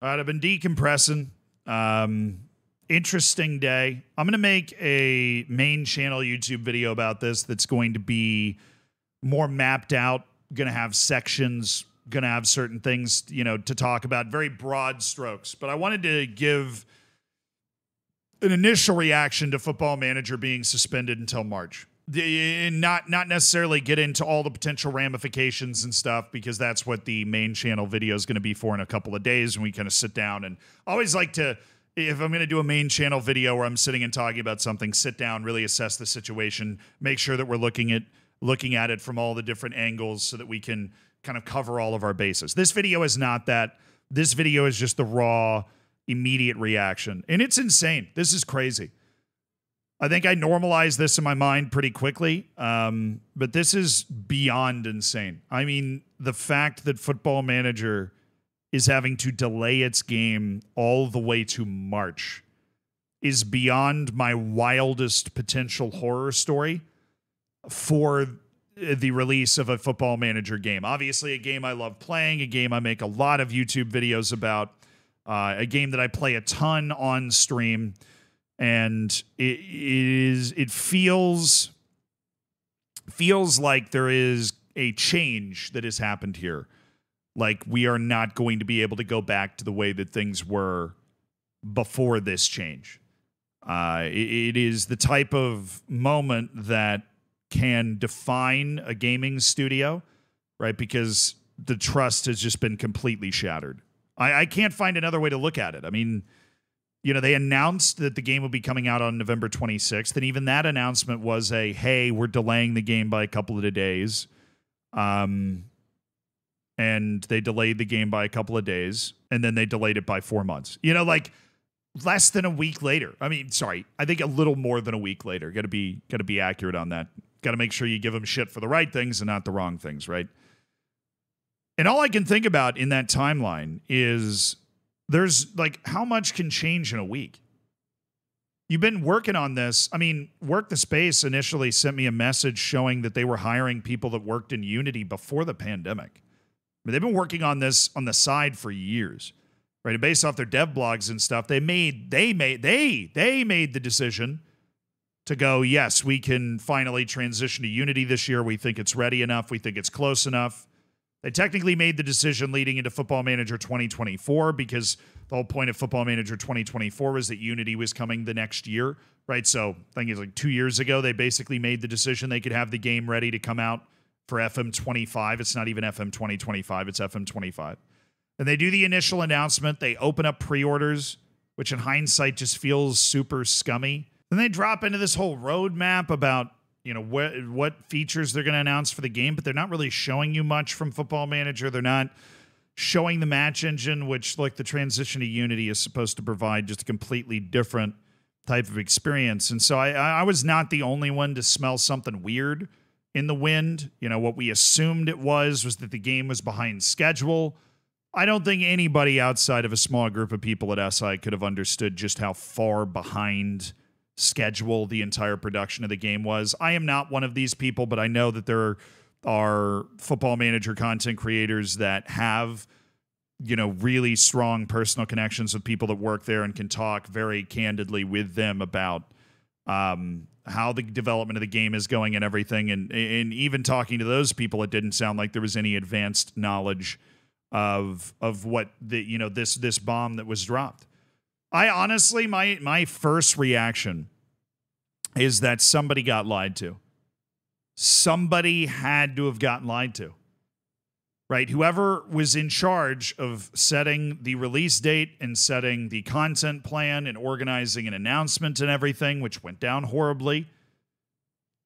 All right, I've been decompressing. Interesting day. I'm going to make a main channel YouTube video about this that's going to be more mapped out, going to have sections, going to have certain things, to talk about, very broad strokes. But I wanted to give an initial reaction to Football Manager being suspended until March. Not necessarily get into all the potential ramifications and stuff, because that's what the main channel video is going to be for in a couple of days when we kind of sit down. And I always like to, if I'm going to do a main channel video where I'm sitting and talking about something, sit down, really assess the situation, make sure that we're looking at it from all the different angles so that we can kind of cover all of our bases. This video is not that. This video is just the raw, immediate reaction. And it's insane. This is crazy. I think I normalized this in my mind pretty quickly, but this is beyond insane. I mean, the fact that Football Manager is having to delay its game all the way to March is beyond my wildest potential horror story for the release of a Football Manager game. Obviously, a game I love playing, a game I make a lot of YouTube videos about, a game that I play a ton on stream. And it feels like there is a change that has happened here. Like we are not going to be able to go back to the way that things were before this change. It is the type of moment that can define a gaming studio, right? Because the trust has just been completely shattered. I can't find another way to look at it. I mean, they announced that the game will be coming out on November 26th, and even that announcement was hey, we're delaying the game by a couple of days. And they delayed the game by a couple of days, and then they delayed it by 4 months. Like less than a week later. I mean, sorry, I think a little more than a week later. Got to be accurate on that. Got to make sure you give them shit for the right things and not the wrong things, right? And all I can think about in that timeline is there's like, how much can change in a week? You've been working on this. I mean, Work the Space initially sent me a message showing that they were hiring people that worked in Unity before the pandemic. I mean, they've been working on this on the side for years, right? And based off their dev blogs and stuff, they made the decision to go, yes, we can finally transition to Unity this year. We think it's ready enough. We think it's close enough. They technically made the decision leading into Football Manager 2024, because the whole point of Football Manager 2024 was that Unity was coming the next year, right? So I think it's like 2 years ago, they basically made the decision they could have the game ready to come out for FM25. It's not even FM 2025, it's FM25. And they do the initial announcement. They open up pre-orders, which in hindsight just feels super scummy. Then they drop into this whole roadmap about what features they're going to announce for the game, but they're not really showing you much from Football Manager. They're not showing the match engine, which, like the transition to Unity, is supposed to provide just a completely different type of experience. And so I was not the only one to smell something weird in the wind. What we assumed it was that the game was behind schedule. I don't think anybody outside of a small group of people at SI could have understood just how far behind schedule the entire production of the game was. I am not one of these people, but I know that there are Football Manager content creators that have, really strong personal connections with people that work there and can talk very candidly with them about how the development of the game is going and everything. And even talking to those people, it didn't sound like there was any advanced knowledge of what this bomb that was dropped. I honestly, my first reaction is that somebody got lied to. Somebody had to have gotten lied to, right? Whoever was in charge of setting the release date and setting the content plan and organizing an announcement and everything, which went down horribly,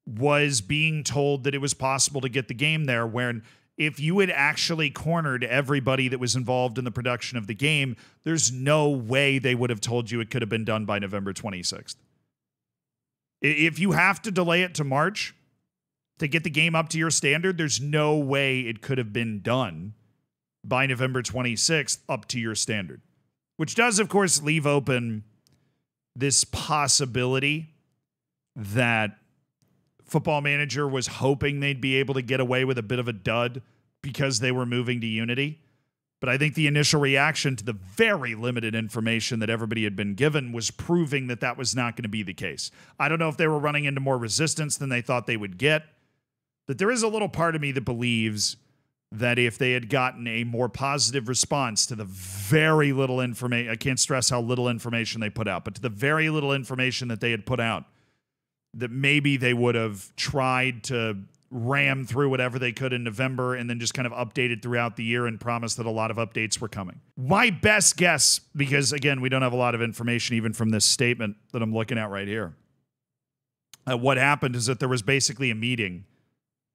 was being told that it was possible to get the game there, when if you had actually cornered everybody that was involved in the production of the game, there's no way they would have told you it could have been done by November 26th. If you have to delay it to March to get the game up to your standard, there's no way it could have been done by November 26th up to your standard. Which does, of course, leave open this possibility that Football Manager was hoping they'd be able to get away with a bit of a dud because they were moving to Unity. But I think the initial reaction to the very limited information that everybody had been given was proving that that was not going to be the case. I don't know if they were running into more resistance than they thought they would get, but there is a little part of me that believes that if they had gotten a more positive response to the very little information, I can't stress how little information they put out, but to the very little information that they had put out, that maybe they would have tried to ram through whatever they could in November and then just kind of updated throughout the year and promised that a lot of updates were coming. My best guess, because again, we don't have a lot of information even from this statement that I'm looking at right here. What happened is that there was basically a meeting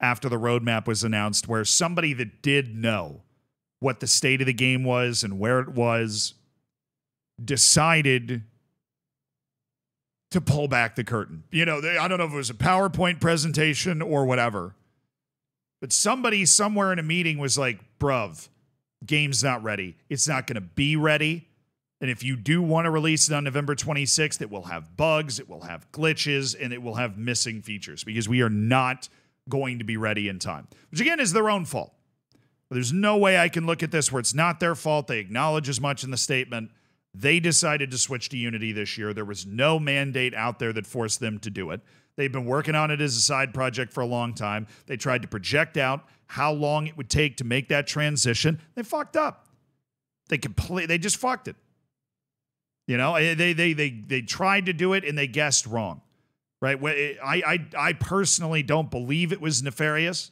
after the roadmap was announced where somebody that did know what the state of the game was and where it was decided to pull back the curtain. You know, I don't know if it was a PowerPoint presentation or whatever, but somebody somewhere in a meeting was like, bruv, game's not ready. It's not going to be ready. And if you do want to release it on November 26th, it will have bugs, it will have glitches, and it will have missing features because we are not going to be ready in time, which again is their own fault. There's no way I can look at this where it's not their fault. They acknowledge as much in the statement. They decided to switch to Unity this year. There was no mandate out there that forced them to do it. They've been working on it as a side project for a long time. They tried to project out how long it would take to make that transition. They fucked up. They just fucked it. You know, they tried to do it and they guessed wrong. Right? I personally don't believe it was nefarious,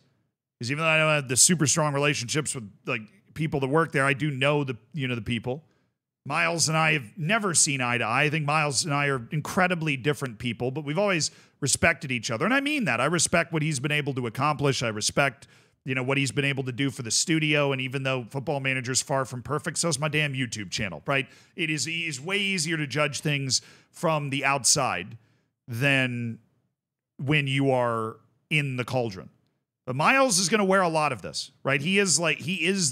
because even though I don't have the super strong relationships with like people that work there, I do know the people. Miles and I have never seen eye to eye. I think Miles and I are incredibly different people, but we've always respected each other. And I mean that. I respect what he's been able to accomplish. I respect, what he's been able to do for the studio. And even though Football Manager's far from perfect, so is my damn YouTube channel, right? It is way easier to judge things from the outside than when you are in the cauldron. But Miles is going to wear a lot of this, right? He is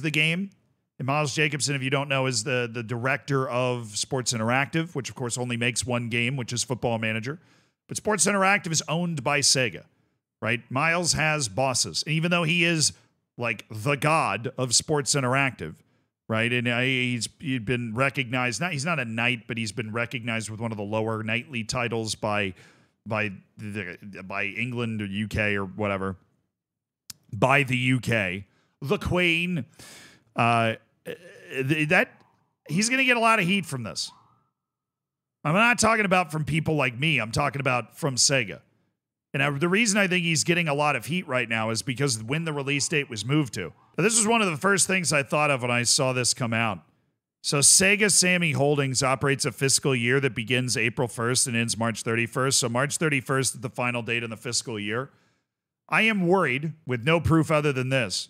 the game. And Miles Jacobson, if you don't know, is the director of Sports Interactive, which of course only makes one game, which is Football Manager. But Sports Interactive is owned by Sega, right? Miles has bosses. And even though he is like the god of Sports Interactive, right? And he'd been recognized, he's not a knight, but he's been recognized with one of the lower knightly titles by England or UK or whatever. By the UK. The Queen. That he's going to get a lot of heat from this. I'm not talking about from people like me. I'm talking about from Sega. And the reason I think he's getting a lot of heat right now is because when the release date was moved to. Now, this was one of the first things I thought of when I saw this come out. So Sega Sammy Holdings operates a fiscal year that begins April 1st and ends March 31st. So March 31st is the final date in the fiscal year. I am worried, with no proof other than this,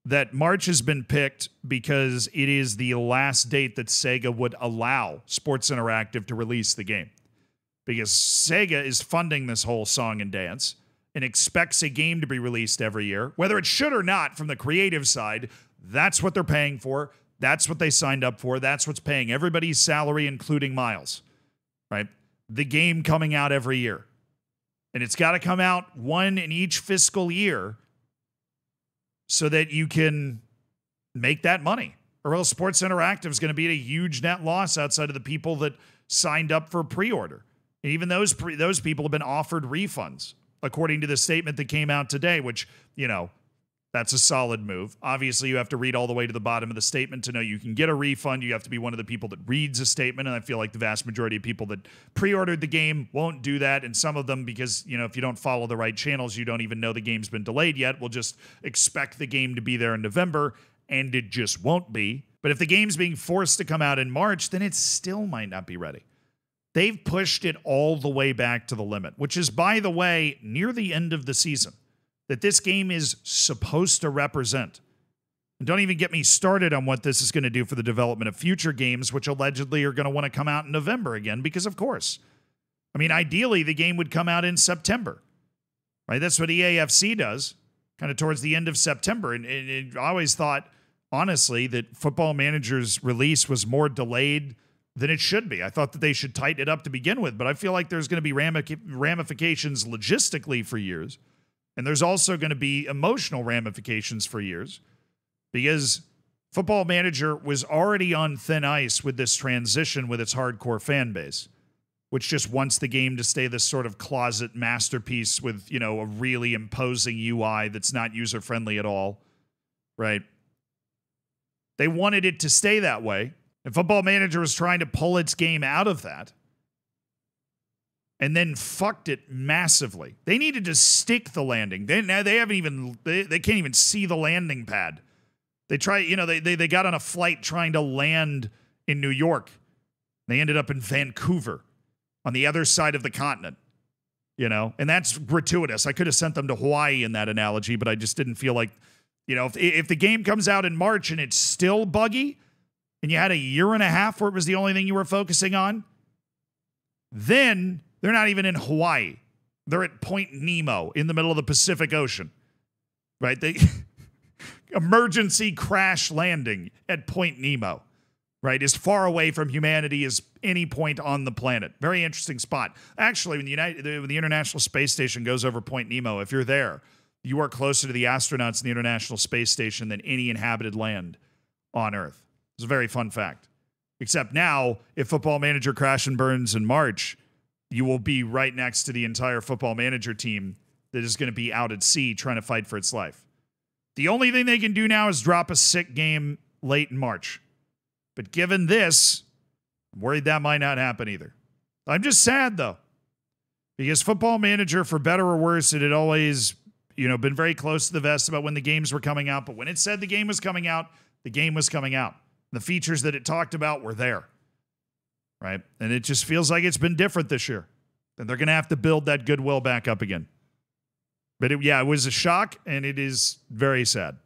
that March has been picked because it is the last date that Sega would allow Sports Interactive to release the game. Because Sega is funding this whole song and dance and expects a game to be released every year. Whether it should or not, from the creative side, that's what they're paying for. That's what they signed up for. That's what's paying everybody's salary, including Miles. Right? The game coming out every year. And it's got to come out one in each fiscal year so that you can make that money. Or else Sports Interactive is going to be at a huge net loss outside of the people that signed up for pre-order. And even those people have been offered refunds, according to the statement that came out today, which, that's a solid move. Obviously, you have to read all the way to the bottom of the statement to know you can get a refund. You have to be one of the people that reads a statement, and I feel like the vast majority of people that pre-ordered the game won't do that, and some of them, because, if you don't follow the right channels, you don't even know the game's been delayed yet, will just expect the game to be there in November, and it just won't be. But if the game's being forced to come out in March, then it still might not be ready. They've pushed it all the way back to the limit, which is, by the way, near the end of the season, that this game is supposed to represent. And don't even get me started on what this is going to do for the development of future games, which allegedly are going to want to come out in November again, because of course. I mean, ideally, the game would come out in September, right? That's what EAFC does, kind of towards the end of September. And I always thought, honestly, that Football Manager's release was more delayed than it should be. I thought that they should tighten it up to begin with, but I feel like there's going to be ramifications logistically for years. And there's also going to be emotional ramifications for years, because Football Manager was already on thin ice with this transition with its hardcore fan base, which just wants the game to stay this sort of closet masterpiece with, you know, a really imposing UI that's not user-friendly at all, right? They wanted it to stay that way, and Football Manager was trying to pull its game out of that and then fucked it massively. They needed to stick the landing. They haven't even, they can't even see the landing pad. They try, you know, they got on a flight trying to land in New York. They ended up in Vancouver on the other side of the continent, you know, and that's gratuitous. I could have sent them to Hawaii in that analogy, but I just didn't feel like, you know, if the game comes out in March and it's still buggy and you had a year and a half where it was the only thing you were focusing on, then they're not even in Hawaii. They're at Point Nemo in the middle of the Pacific Ocean, right? They emergency crash landing at Point Nemo, right? As far away from humanity as any point on the planet. Very interesting spot. Actually, when the International Space Station goes over Point Nemo, if you're there, you are closer to the astronauts in the International Space Station than any inhabited land on Earth. It's a very fun fact. Except now, if Football Manager crash and burns in March, you will be right next to the entire Football Manager team that is going to be out at sea trying to fight for its life. The only thing they can do now is drop a sick game late in March. But given this, I'm worried that might not happen either. I'm just sad, though, because Football Manager, for better or worse, it had always, you know, been very close to the vest about when the games were coming out. But when it said the game was coming out, the game was coming out. The features that it talked about were there. Right? And it just feels like it's been different this year. And they're going to have to build that goodwill back up again. But it was a shock, and it is very sad.